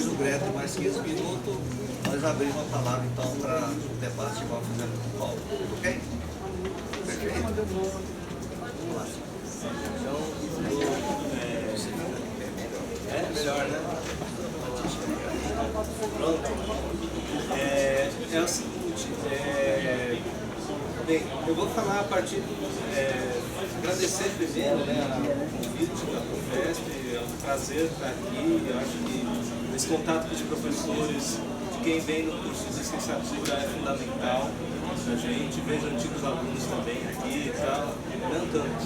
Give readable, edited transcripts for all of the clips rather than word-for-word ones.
depois do breve de mais 15 minutos, nós abrimos a palavra então para o debate igual fizemos com o Paulo. Ok? Perfeito? Vamos lá. Então, melhor, né? Pronto. É o seguinte, bem, eu vou falar a partir agradecer primeiro, né, o convite da Profesp, é um prazer estar aqui. Eu acho que esse contato com os professores, de quem vem no curso de licenciatura, é fundamental para a gente. Vejo antigos alunos também aqui e tal, não tanto.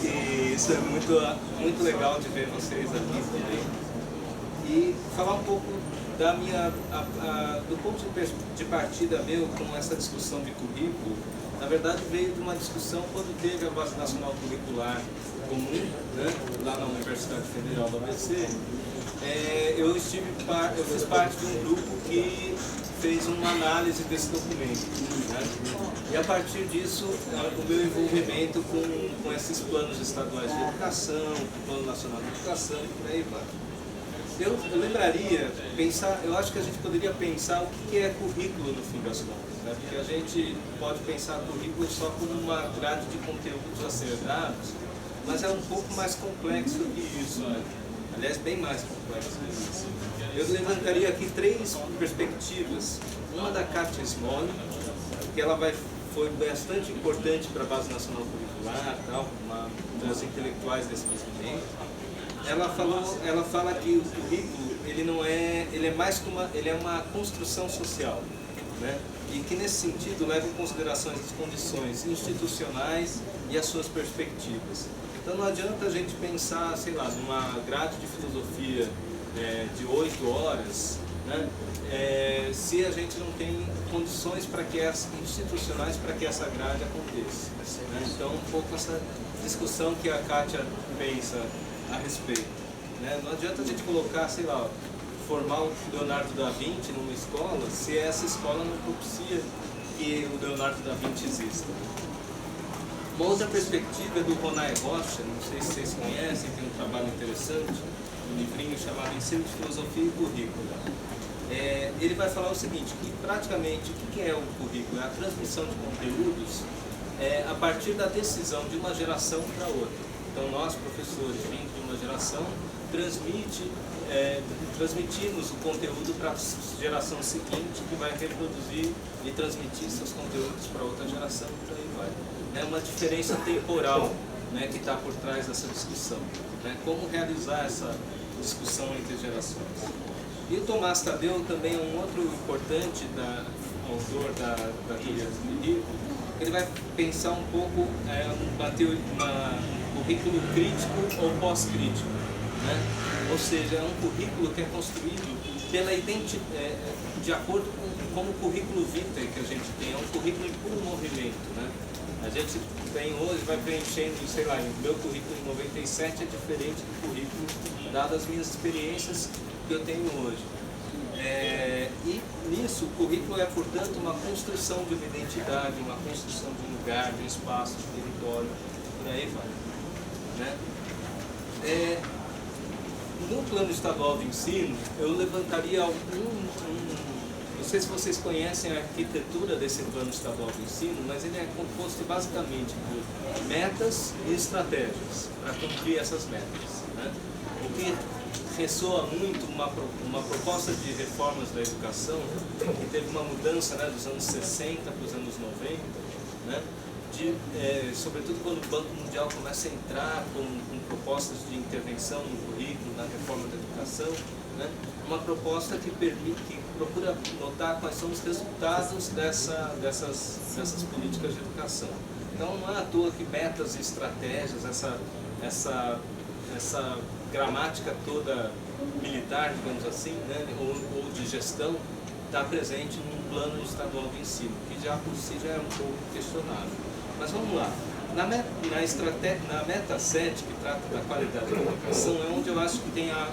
E isso é muito legal de ver vocês aqui também. E falar um pouco da do ponto de partida meu com essa discussão de currículo. Na verdade, veio de uma discussão quando teve a Base Nacional Curricular Comum, né, lá na Universidade Federal do ABC. Eu fiz parte de um grupo que fez uma análise desse documento, né? E a partir disso, o meu envolvimento com esses planos estaduais de educação, o Plano Nacional de Educação e por aí vai. Eu lembraria, eu acho que a gente poderia pensar o que é currículo no fim das contas, né? Porque a gente pode pensar currículo só como uma grade de conteúdos a ser dados, mas é um pouco mais complexo que isso, né? Aliás, bem mais complexo que isso. Eu levantaria aqui 3 perspectivas. Uma da Katia Smolny, que ela foi bastante importante para a Base Nacional Curricular, tal, uma das intelectuais desse movimento. Ela fala que o currículo ele é mais que uma construção social, né? E que nesse sentido leva em consideração as condições institucionais e as suas perspectivas. Então não adianta a gente pensar, sei lá, numa grade de filosofia de 8 horas, né? Se a gente não tem condições institucionais para que essa grade aconteça, né? Então um pouco essa discussão que a Kátia pensa a respeito, né? Não adianta a gente colocar, sei lá, formar o Leonardo da Vinci numa escola se essa escola não propicia que o Leonardo da Vinci exista. Uma outra perspectiva é do Ronay Rocha, não sei se vocês conhecem, tem um trabalho interessante, um livrinho chamado Ensino de Filosofia e Currículo. Ele vai falar o seguinte, que praticamente o que é o currículo? É a transmissão de conteúdos a partir da decisão de uma geração para outra. Então nós, professores, vindo de uma geração, transmitimos o conteúdo para a geração seguinte, que vai reproduzir e transmitir seus conteúdos para outra geração, e por aí vai. É uma diferença temporal, né, que está por trás dessa discussão, né? Como realizar essa discussão entre gerações. E o Tomás Tadeu também é um outro importante autor da teoria do currículo. Ele vai pensar um pouco um currículo crítico ou pós-crítico, né? Ou seja, é um currículo que é construído de acordo com como o currículo vitae que a gente tem, é um currículo em puro movimento, né? A gente tem hoje, vai preenchendo, sei lá, o meu currículo em 97 é diferente do currículo, dadas as minhas experiências que eu tenho hoje. E nisso, o currículo é, portanto, uma construção de uma identidade, uma construção de um lugar, de um espaço, de um território, por aí vai, né? No plano estadual de ensino, eu levantaria não sei se vocês conhecem a arquitetura desse plano estadual de ensino, mas ele é composto basicamente por metas e estratégias para cumprir essas metas, né? O que ressoa muito uma proposta de reformas da educação, que teve uma mudança, né, dos anos 60 para os anos 90, né? Sobretudo quando o Banco Mundial começa a entrar com propostas de intervenção no currículo, na reforma da educação, né? Uma proposta que procura notar quais são os resultados dessas políticas de educação. Então não é à toa que metas e estratégias, essa gramática toda militar, digamos assim, né, ou de gestão, está presente num plano estadual de ensino, que já por si já é um pouco questionável. Mas vamos lá. Na meta 7, que trata da qualidade da educação, é onde eu acho que tem a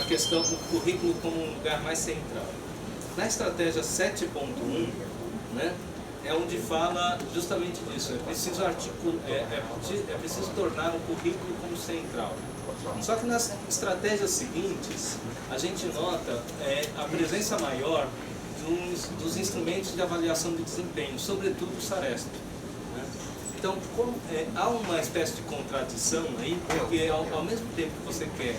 questão do currículo como um lugar mais central. Na estratégia 7.1, né, é onde fala justamente disso. É preciso é preciso tornar o currículo como central. Só que nas estratégias seguintes, a gente nota a presença maior dos instrumentos de avaliação de desempenho, sobretudo o SARESP. Né? Então, há uma espécie de contradição aí, porque ao mesmo tempo que você quer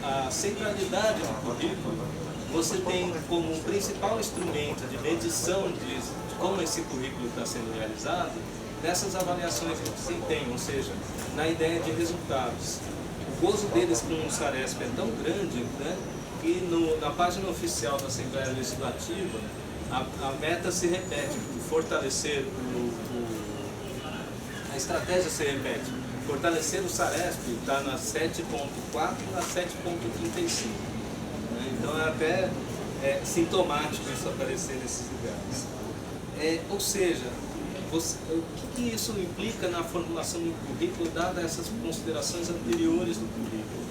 a centralidade do currículo, você tem como principal instrumento de medição de como esse currículo está sendo realizado nessas avaliações de desempenho, ou seja, na ideia de resultados. O gozo deles com o SARESP é tão grande, né, que na página oficial da Assembleia Legislativa a meta se repete, fortalecer a estratégia se repete. Fortalecer o SARESP está na 7.4 e na 7.35. Então é até sintomático isso aparecer nesses lugares. Ou seja, o que isso implica na formulação do currículo, dada essas considerações anteriores do currículo?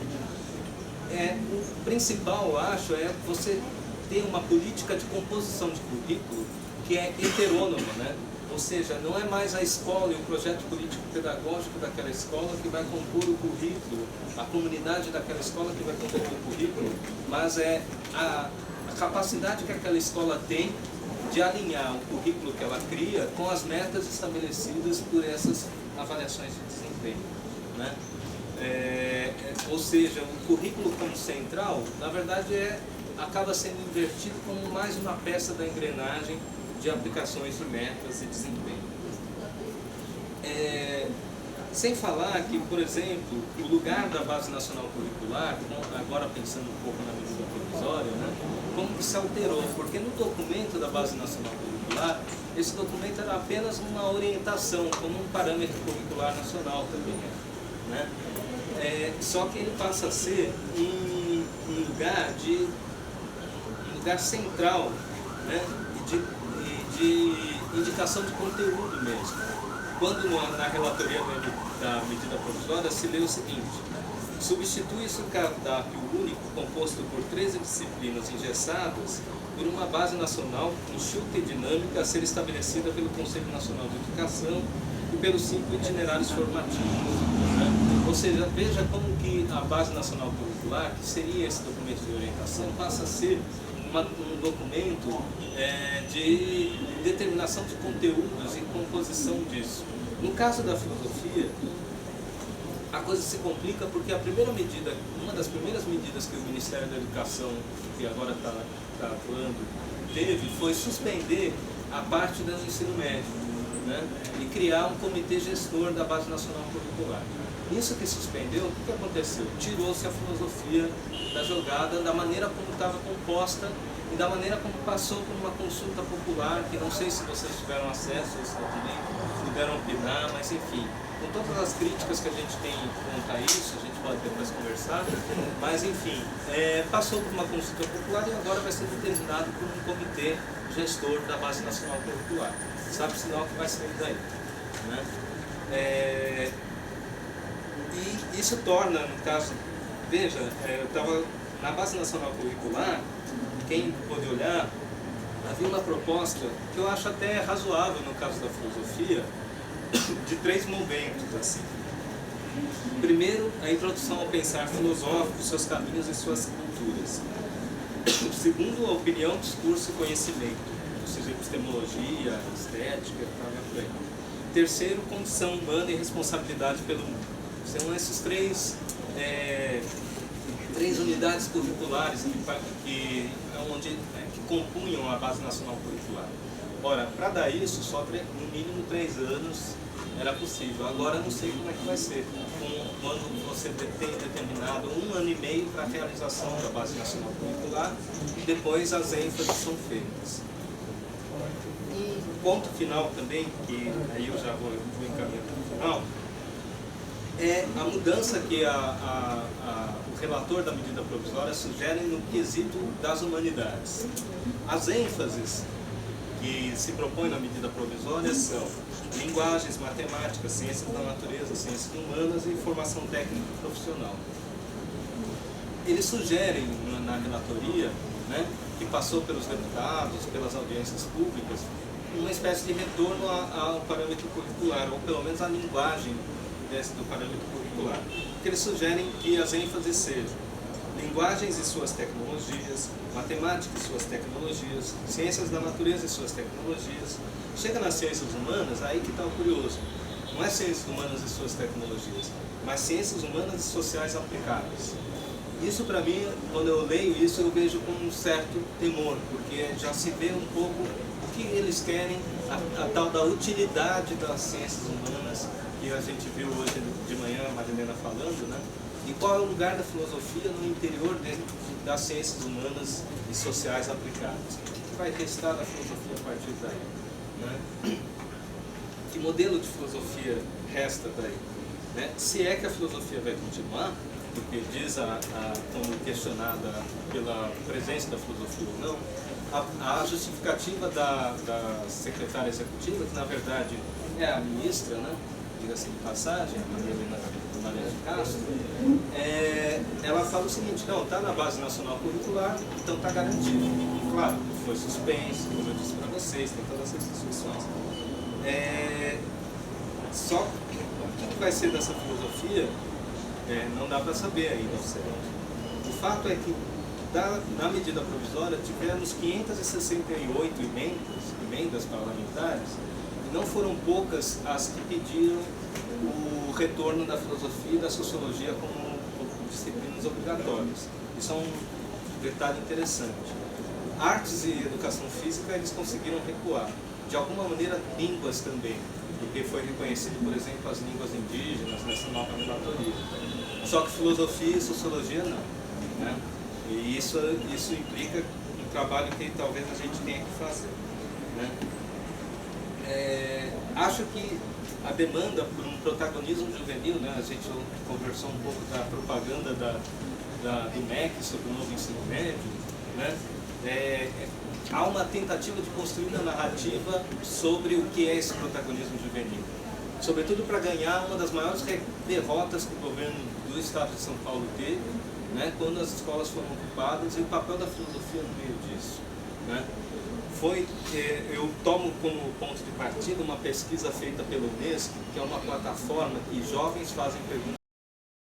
O principal, eu acho, é você ter uma política de composição de currículo que é heterônoma, né? Ou seja, não é mais a escola e o projeto político-pedagógico daquela escola que vai compor o currículo, a comunidade daquela escola que vai compor o currículo, mas é a capacidade que aquela escola tem de alinhar o currículo que ela cria com as metas estabelecidas por essas avaliações de desempenho, né? Ou seja, o currículo como central, na verdade, acaba sendo invertido como mais uma peça da engrenagem de aplicações de metas e desempenho. Sem falar que, por exemplo, o lugar da Base Nacional Curricular, agora pensando um pouco na medida provisória, né, como que se alterou, porque no documento da Base Nacional Curricular, esse documento era apenas uma orientação, como um parâmetro curricular nacional também, né? Só que ele passa a ser um lugar central, né, de indicação de conteúdo mesmo. Quando na relatoria da medida provisória se lê o seguinte: substitui-se o cardápio único composto por 13 disciplinas engessadas por uma base nacional enxuta e dinâmica a ser estabelecida pelo Conselho Nacional de Educação e pelos 5 itinerários formativos. Né? Ou seja, veja como que a Base Nacional Curricular, que seria esse documento de orientação, passa a ser um documento de determinação de conteúdos e composição disso. No caso da filosofia, a coisa se complica porque uma das primeiras medidas que o Ministério da Educação, que agora está atuando, teve, foi suspender a parte do ensino médio, né, e criar um comitê gestor da Base Nacional Curricular. Isso que suspendeu, o que aconteceu? Tirou-se a filosofia da jogada, da maneira como estava composta e da maneira como passou por uma consulta popular, que não sei se vocês tiveram acesso a esse documento, puderam opinar, mas enfim, com todas as críticas que a gente tem quanto a isso, a gente pode depois conversar, mas enfim, passou por uma consulta popular e agora vai ser determinado por um comitê gestor da Base Nacional Curricular. Sabe-se lá o que vai sair daí, né? E isso torna, no caso, veja, eu estava na Base Nacional Curricular, quem pôde olhar, havia uma proposta que eu acho até razoável no caso da filosofia, de 3 momentos, assim. Primeiro, a introdução ao pensar filosófico, seus caminhos e suas culturas. Segundo, a opinião, discurso e conhecimento, ou seja, epistemologia, estética, por aí. Terceiro, condição humana e responsabilidade pelo mundo. São esses três unidades curriculares que compunham a Base Nacional Curricular. Ora, para dar isso, só no mínimo 3 anos era possível. Agora não sei como é que vai ser, quando você tem determinado 1 ano e meio para a realização da Base Nacional Curricular e depois as ênfases são feitas. Um ponto final também, que aí eu já vou encaminhando para o final, é a mudança que o relator da medida provisória sugere no quesito das humanidades. As ênfases que se propõem na medida provisória são linguagens, matemáticas, ciências da natureza, ciências humanas e formação técnica e profissional. Eles sugerem na relatoria, né, que passou pelos deputados, pelas audiências públicas, uma espécie de retorno ao parâmetro curricular, ou pelo menos à linguagem do parâmetro curricular. Porque eles sugerem que as ênfases sejam linguagens e suas tecnologias, matemática e suas tecnologias, ciências da natureza e suas tecnologias. Chega nas ciências humanas, aí que está o curioso. Não é ciências humanas e suas tecnologias, mas ciências humanas e sociais aplicadas. Isso, para mim, quando eu leio isso, eu vejo com um certo temor, porque já se vê um pouco o que eles querem, a tal da utilidade das ciências humanas, que a gente viu hoje de manhã a Marilena falando, né? E qual é o lugar da filosofia no interior das ciências humanas e sociais aplicadas? O que vai restar da filosofia a partir daí? Né? Que modelo de filosofia resta daí? Né? Se é que a filosofia vai continuar, porque diz, como questionada pela presença da filosofia ou não, a justificativa da secretária executiva, que na verdade é a ministra, né? Diga-se de passagem, a Maria de Castro, ela fala o seguinte: não, está na base nacional curricular, então está garantido. Claro, foi suspenso, como eu disse para vocês, tem todas essas discussões. Só que o que vai ser dessa filosofia não dá para saber ainda ao certo. O fato é que, na medida provisória, tivemos 568 emendas parlamentares, e não foram poucas as que pediram o retorno da filosofia e da sociologia como disciplinas obrigatórias. Isso é um detalhe interessante. Artes e educação física eles conseguiram recuar. De alguma maneira, línguas também, porque foi reconhecido, por exemplo, as línguas indígenas nessa nova relatoria. Só que filosofia e sociologia não. Né? E isso implica um trabalho que talvez a gente tenha que fazer. Né? Acho que a demanda por um protagonismo juvenil, né? A gente conversou um pouco da propaganda do MEC sobre o novo ensino médio, né? Há uma tentativa de construir uma narrativa sobre o que é esse protagonismo juvenil, sobretudo para ganhar uma das maiores derrotas que o governo do Estado de São Paulo teve, né? Quando as escolas foram ocupadas, e o papel da filosofia no meio disso, né? Eu tomo como ponto de partida uma pesquisa feita pelo Unesco, que é uma plataforma que jovens fazem perguntas